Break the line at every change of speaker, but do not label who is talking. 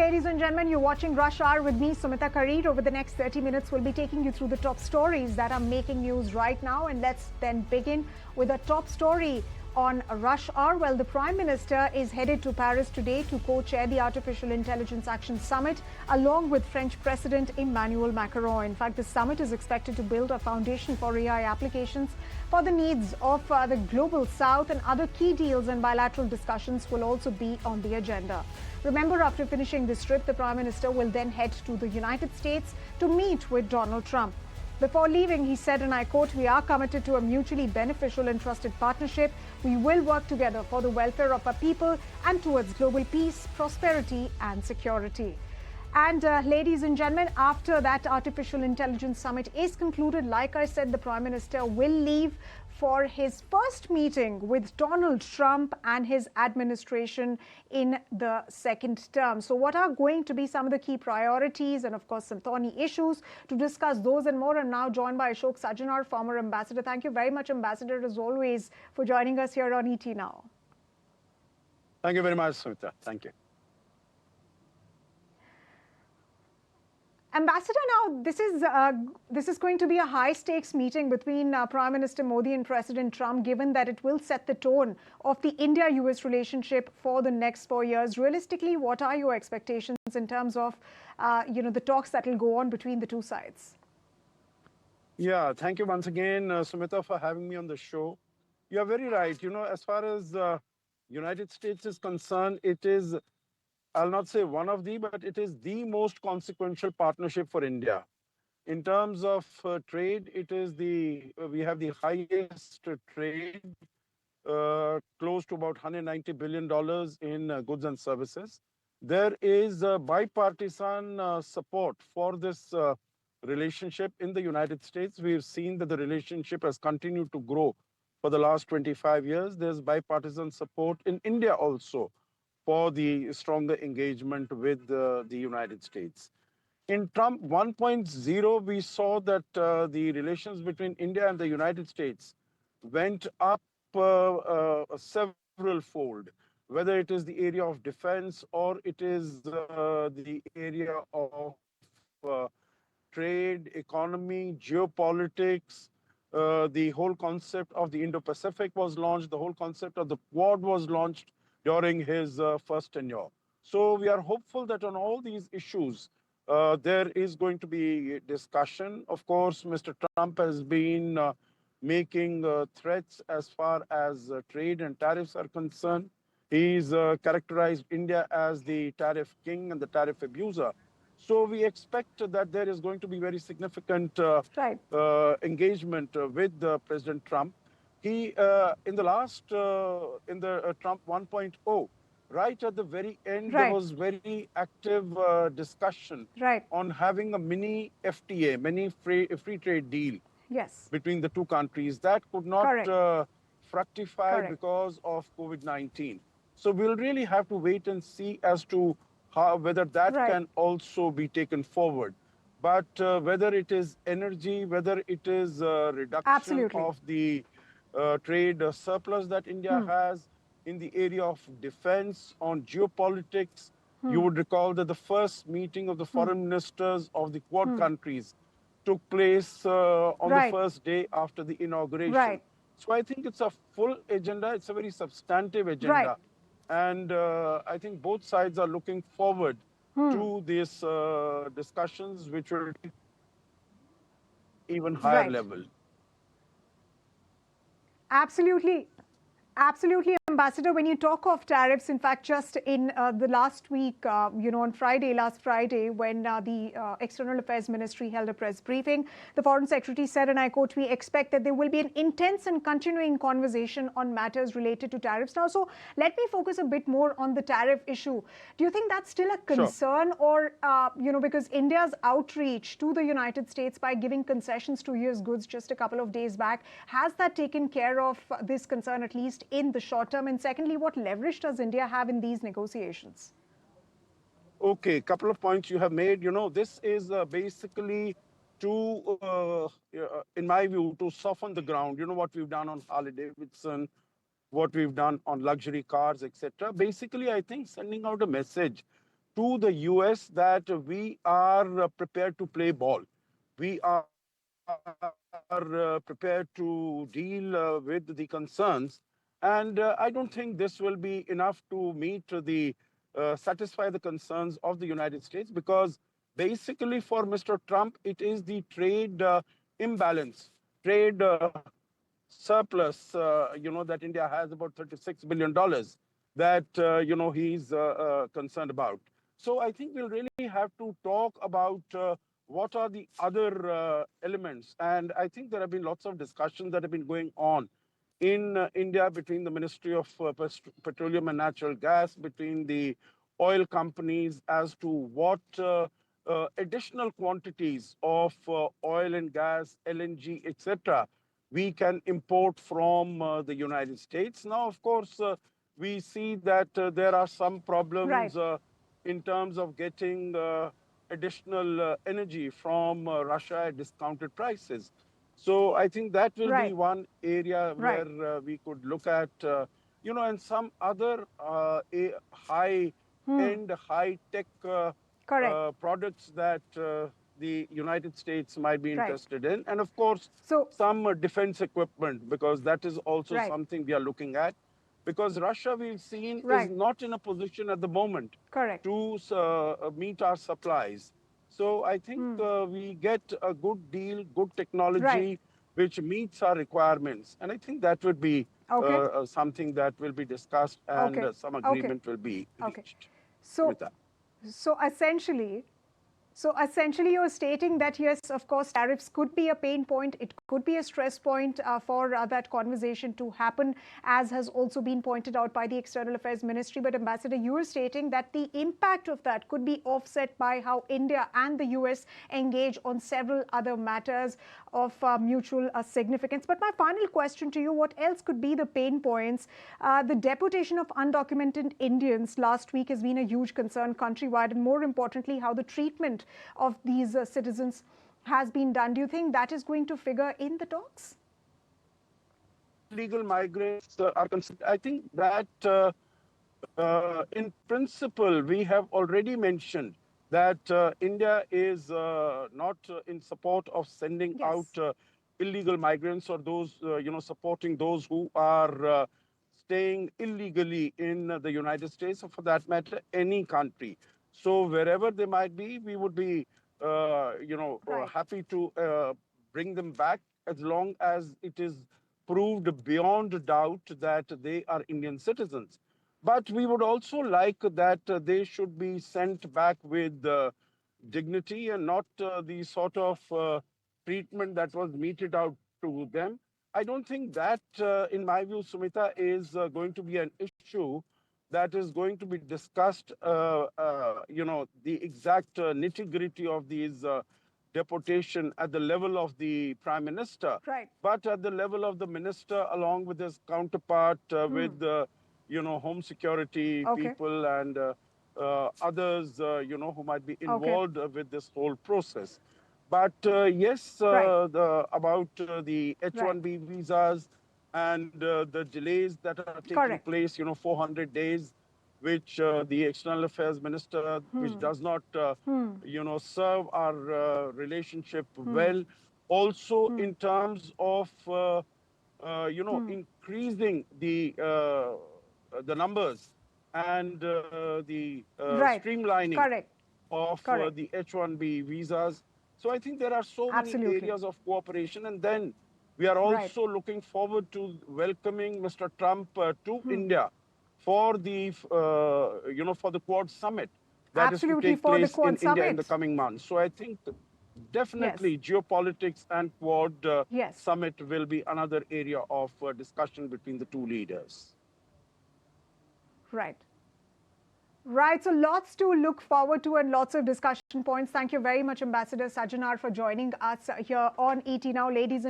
ladies and gentlemen. You're watching Rush Hour with me, Sumita Karir. Over the next 30 minutes, we'll be taking you through the top stories that are making news right now. And let's then begin with a top story on Rush Hour. Well, the Prime Minister is headed to Paris today to co-chair the Artificial Intelligence Action Summit, along with French President Emmanuel Macron. In fact, the summit is expected to build a foundation for AI applications for the needs of the Global South, and other key deals and bilateral discussions will also be on the agenda. Remember, after finishing this trip, the Prime Minister will then head to the United States to meet with Donald Trump. Before leaving, he said, and I quote, "We are committed to a mutually beneficial and trusted partnership. We will work together for the welfare of our people and towards global peace, prosperity and security." And ladies and gentlemen, after that Artificial Intelligence Summit is concluded, like I said, the Prime Minister will leave for his first meeting with Donald Trump and his administration in the second term. So what are going to be some of the key priorities and, of course, some thorny issues? To discuss those and more, I'm now joined by Ashok Sajjanar, former ambassador. Thank you very much, Ambassador, as always, for joining us here on ET Now.
Thank you very much, Smita. Thank you.
Ambassador, now this is going to be a high-stakes meeting between Prime Minister Modi and President Trump, given that it will set the tone of the India-U.S. relationship for the next 4 years. Realistically, what are your expectations in terms of the talks that will go on between the two sides?
Yeah, thank you once again, Sumita, for having me on the show. You're very right. As far as United States is concerned, it is, I'll not say one of the, but it is the most consequential partnership for India. In terms of trade, it is we have the highest trade, close to about $190 billion in goods and services. There is bipartisan support for this relationship in the United States. We've seen that the relationship has continued to grow for the last 25 years. There's bipartisan support in India also for the stronger engagement with the United States. In Trump 1.0, we saw that the relations between India and the United States went up several-fold, whether it is the area of defense or it is the area of trade, economy, geopolitics. The whole concept of the Indo-Pacific was launched. The whole concept of the Quad was launched during his first tenure. So we are hopeful that on all these issues, there is going to be discussion. Of course, Mr. Trump has been making threats as far as trade and tariffs are concerned. He's characterized India as the tariff king and the tariff abuser. So we expect that there is going to be very significant engagement with President Trump. He, in the Trump 1.0, right at the very end, there was very active discussion on having a mini FTA, mini free trade deal between the two countries. That could not fructify because of COVID-19. So we'll really have to wait and see as to whether that can also be taken forward. But whether it is energy, whether it is reduction of the trade surplus that India has in the area of defense, on geopolitics. You would recall that the first meeting of the foreign ministers of the Quad countries took place on the first day after the inauguration. So I think it's a full agenda. It's a very substantive agenda. And I think both sides are looking forward to these discussions, which will be even higher level.
Absolutely. Absolutely, Ambassador. When you talk of tariffs, in fact, just in the last week, on last Friday, when the External Affairs Ministry held a press briefing, the Foreign Secretary said, and I quote, "We expect that there will be an intense and continuing conversation on matters related to tariffs." Now, so let me focus a bit more on the tariff issue. Do you think that's still a concern, or, because India's outreach to the United States by giving concessions to US goods just a couple of days back, has that taken care of this concern, at least in the short term? And secondly, what leverage does India have in these negotiations?
Okay, couple of points you have made. This is basically to, in my view, to soften the ground. What we've done on Harley-Davidson, what we've done on luxury cars, etc. Basically, I think sending out a message to the US that we are prepared to play ball. We are prepared to deal with the concerns. And I don't think this will be enough to meet satisfy the concerns of the United States, because basically for Mr. Trump, it is the trade imbalance, trade surplus, that India has about $36 billion that, he's concerned about. So I think we'll really have to talk about what are the other elements. And I think there have been lots of discussions that have been going on in India between the Ministry of Petroleum and Natural Gas, between the oil companies, as to what additional quantities of oil and gas, LNG, etc., we can import from the United States. Now, of course, we see that there are some
Right.
problems in terms of getting additional energy from Russia at discounted prices. So I think that will be
Right.
one area
Right.
where we could look at, and some other
Hmm.
high-end, high-tech
Correct.
products that the United States might be
Right.
interested in. And of course,
So,
some defense equipment, because that is also
right.
something we are looking at. Because Russia, we've seen, is
Right.
not in a position at the moment
Correct.
to meet our supplies. So I think
Hmm.
we get a good deal, good
Right.
technology, which meets our requirements. And I think that would be
Okay.
something that will be discussed, and
Okay.
some
Okay.
agreement will be
Okay.
reached.
So,
Smita.
so essentially, So essentially, you're stating that yes, of course, tariffs could be a pain point. It could be a stress point for that conversation to happen, as has also been pointed out by the External Affairs Ministry. But Ambassador, you are stating that the impact of that could be offset by how India and the US engage on several other matters of mutual significance. But my final question to you, what else could be the pain points? The deportation of undocumented Indians last week has been a huge concern countrywide, and more importantly, how the treatment of these citizens has been done. Do you think that is going to figure in the talks?
Legal migrants are concerned, I think that in principle, we have already mentioned that India is not in support of sending out
Yes.
illegal migrants, or those, supporting those who are staying illegally in the United States, or for that matter, any country. So wherever they might be, we would be,
Right.
happy to bring them back, as long as it is proved beyond doubt that they are Indian citizens. But we would also like that they should be sent back with dignity, and not the sort of treatment that was meted out to them. I don't think that, in my view, Sumita, is going to be an issue that is going to be discussed, the exact nitty-gritty of these deportation at the level of the Prime Minister,
Right.
but at the level of the minister, along with his counterpart, with home security
Okay.
people, and others, who might be
Okay.
involved with this whole process. But yes,
Right.
about the
Right.
H-1B visas, and the delays that are taking
Correct.
place, 400 days, which the External Affairs Minister, which does not, serve our relationship well. Also, in terms of, increasing the numbers, and the
Right.
streamlining
Correct.
of
Correct.
the H-1B visas. So I think there are so many
Absolutely.
areas of cooperation. And then we are
Right.
also looking forward to welcoming Mr. Trump to India for the, for the Quad Summit that is to
Absolutely,
take
for the
place in
Quad
India in the
Summit.
coming months. So I think
Yes.
definitely geopolitics and Quad
Yes.
Summit will be another area of discussion between the two leaders.
Right. Right. So lots to look forward to and lots of discussion points. Thank you very much, Ambassador Sajjanar, for joining us here on ET Now. Ladies and